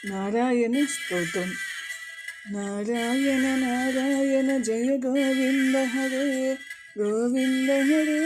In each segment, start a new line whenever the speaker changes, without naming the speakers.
నారాయణ స్తోత్రం. నారాయణ నారాయణ జయ గోవింద హరే గోవింద హరే.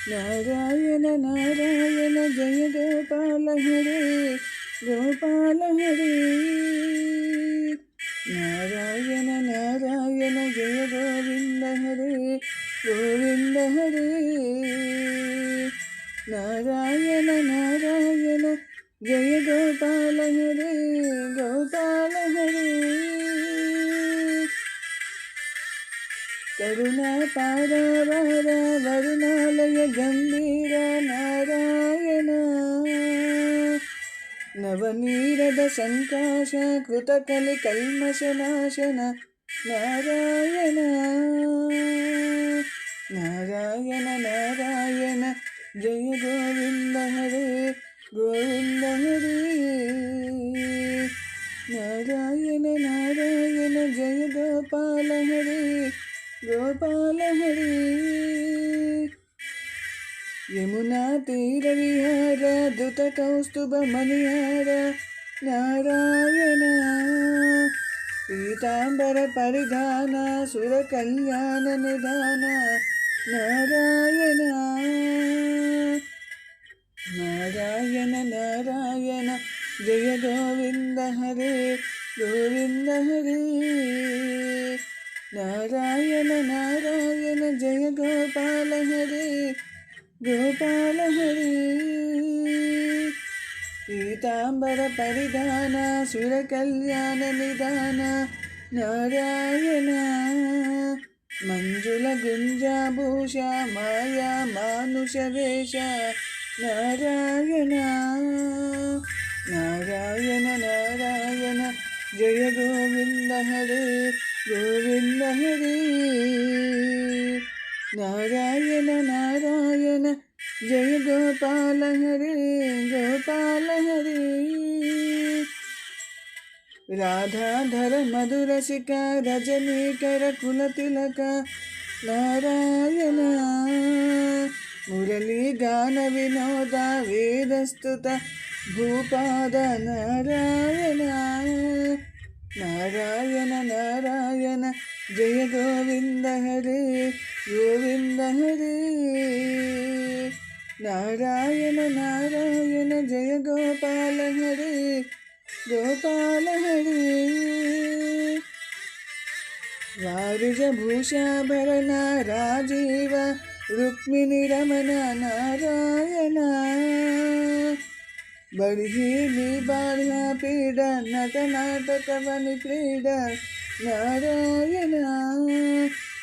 నారాయణ నారాయణ జయ గోపాల హరే గోపాల హరే. నారాయణ నారాయణ జయ గోవింద హరే గోవింద హరే. నారాయణ నారాయణ జయ గోపాల హరే గోపాల హరే. కరుణా పారావార వరుణాలయ గంభీర నారాయణ. నవనీరద సంకాశ కృతకలి కల్మషనాశన నారాయణ. నారాయణ నారాయణ జయ గోవింద హరే గోవింద హరే. నారాయణ నారాయణ జయ గోపాల హరే గోపాల హరే. యమునా తీర విహార ధృత కౌస్తుభ మణిహార నారాయణ. పీతాంబర పరిధాన సుర కళ్యాణ నిధాన నారాయణ. నారాయణ నారాయణ జయ గోవింద హరే గోవింద హరే. నారాయణ నారాయణ జయ గోపాల హరే గోపాల హరే. పీతాంబర పరిధాన సుర కళ్యాణ నిధాన నారాయణ. మంజుల గుంజాభూష మాయా మానుష వేష నారాయణ. నారాయణ నారాయణ జయ గోవింద హరే గోవింద హరే. నారాయణ నారాయణ జయ గోపాల హరే గోపాల హరే. రాధాధర మధురసిక రజనీకర కులతిలక నారాయణ. మురళీ గాన వినోద వేదస్తుత భూపాద నారాయణ. నారాయణ నారాయణ జయ గోవింద హరే గోవింద హరే. నారాయణ నారాయణ జయ గోపాల హరే గోపాల హరే. వారుజ భూషాభరణ రాజీవ రుక్మిణి రమణ నారాయణ. బర్హిణి బాహ్య పీడ నట నాటక వని క్రీడ నారాయణ.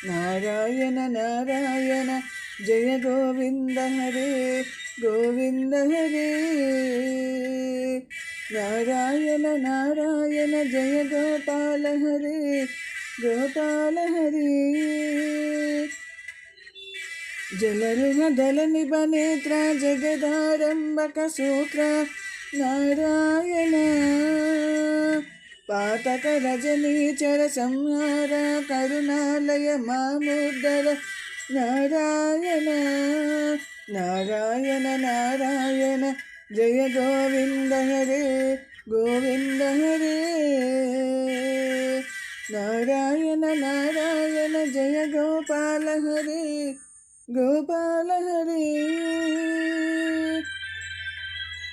నారాయణ నారాయణ జయ గోవింద హరే గోవింద హరే. నారాయణ నారాయణ జయ గోపాల హరే గోపాల హరే. జలరుహ దళ నిభ నేత్ర జగదారంభక సూత్ర నారాయణ. పాతక రజనీచర సంహార కరుణాలయ మాముద్దర నారాయణ. నారాయణ నారాయణ జయ గోవింద హరే గోవింద హరే. నారాయణ నారాయణ జయ గోపాల హరే గోపాల హరే.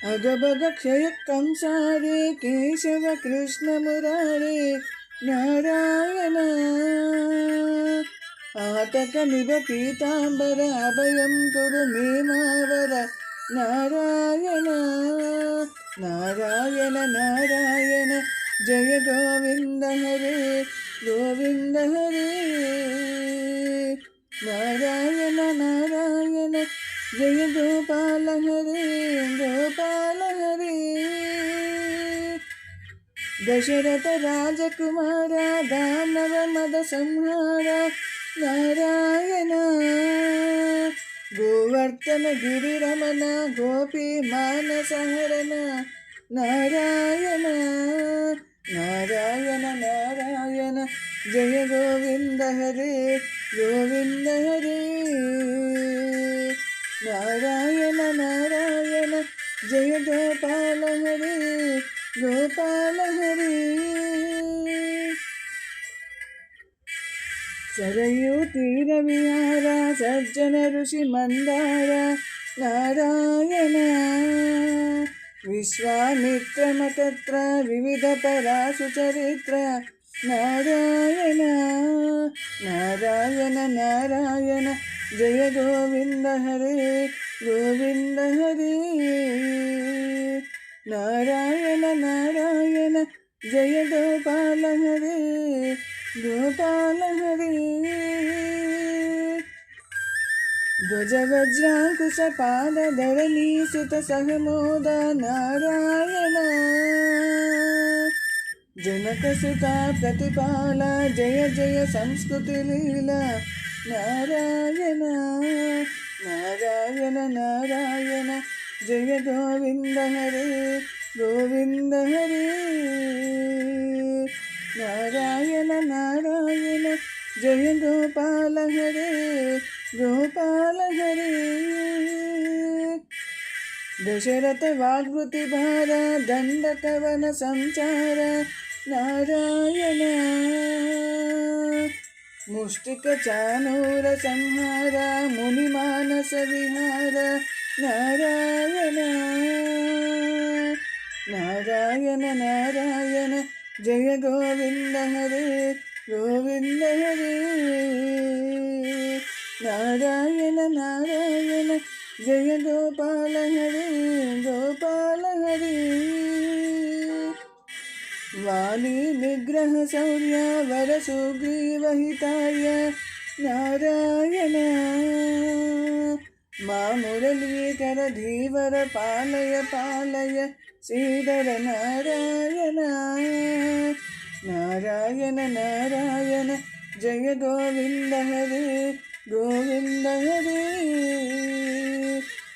అగభగ క్షయ కంసారే కేశవ కృష్ణ మురారే నారాయణ. ఆతక నిభ పీతాంబర అభయం కురు మేమావర నారాయణ. నారాయణ నారాయణ జయ గోవింద హరే గోవింద హరే. నారాయణ నారాయణ జయ గోపాల హరే గోపాల హరే. దశరథ రాజకుమార దానవ మద సంహార నారాయణ. గోవర్ధన గిరి రమణ గోపీ మానసహరణ నారాయణ. నారాయణ నారాయణ జయ గోవింద హరే గోవింద హరే. నారాయణ నారాయణ జయ గోపాల హరే सरयू तीर विहार सज्जन ऋषि मंदार नारायण विश्वामित्र मकत्र विविध पराशु चरित्र नारायण नारायण नारायण जय गोविंद हरे गोविंद हरे नारायण नारायण जय गोपाल हरे गोपाल हरे ध्वज वज्रांकुश पाद धरणी सुत सहमोद नारायण जनक सुता प्रतिपाल जय जय संस्कृति लीला नारायण नारायण नारायण जय गोविंद हरे गोविंद हरे नारायण नारायण जय गोपाल हरे गोपाल हरे दशरथ वाग्वृति भार दंड कवन संचार नारायण मुष्टिक चानूर संहार मुनि मानस विहार नारायण नारायण नारायण जय गोविंद हरे गोविंद हरे नारायण नारायण जय गोपाल हरे गोपाल हरे वाली निग्रह शौर्य वर सुग्रीव हिताय नारायण मा मुरलीकर धीवर पालय पालय श्रीधर नारायण नारायण नारायण जय गोविंद हरे गोविंद हरे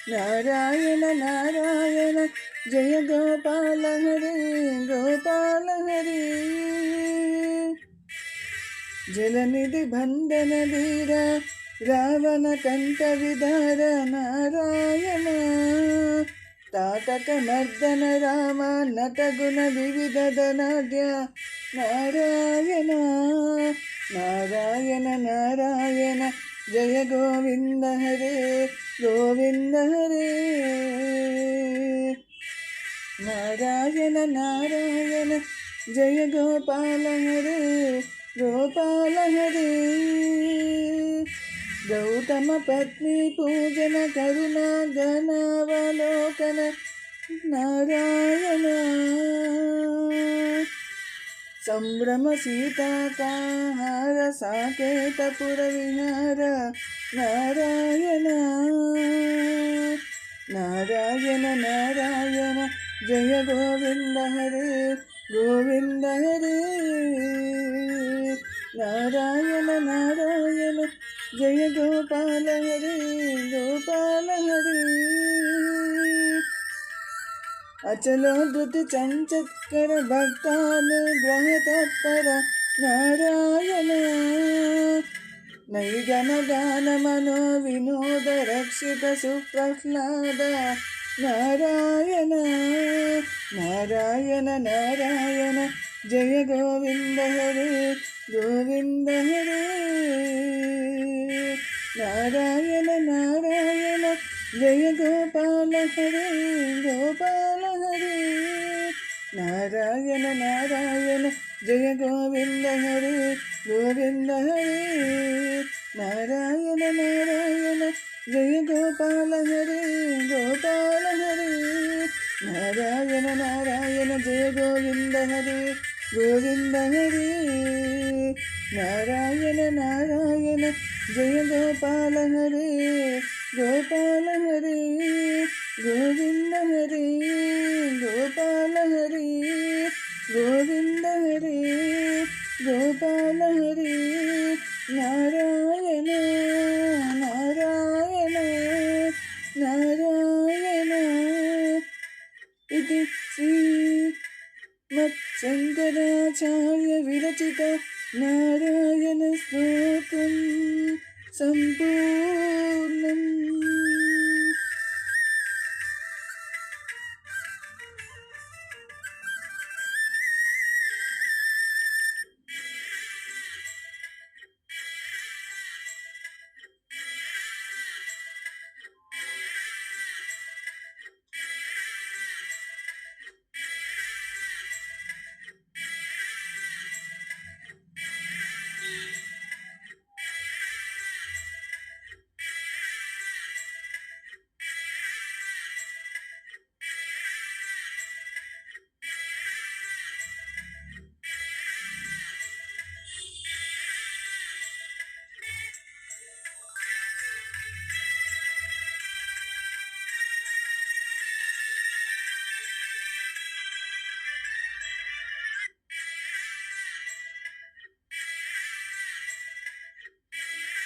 नारायण नारायण जय गोपाल हरे गोपाल हरे जलनिधि बंधन धीर रावण कंठ विधार नारायण ताटक मर्दन राम नट गुण विविध धनाढ्य नारायण नारायण नारायण जय गोविंद हरे गोविंद हरे नारायण नारायण जय गोपाल हरे गोपाल हरे गौतम पत्नी पूजन करुणा गणावलोकन नारायण संभ्रम सीता का हार साकेत पुर विहार नारायण नारायण नारायण जय गोविंद हरे गोविंद हरे नारायण नारायण जय गोपाल हरे गोपाल हरे अचलोद्धृत चंचत्कर भक्तानुग्रह तत्पर नारायण नैगम गान मनो विनोद रक्षित सुप्रह्लाद नारायण नारायण नारायण जय गोविंद हरे गोविंद हरे नारायण नारायण जय गोपाल हरे गोपाल हरे नारायण नारायण जय गोविंद हरे गोविंद हरे नारायण नारायण जय गोपाल हरे गोपाल हरे नारायण नारायण जय गोविंद हरे गोविंद हरे नारायण नारायण जय गोपाल हरे गोपाल हरे गोविंद हरे गोपाल हरे गोविंद हरे गोपाल हरे नारायण नारायण नारायण इति श्रीमच्छङ्कराचार्य विरचित नारायण स्तोत्रम्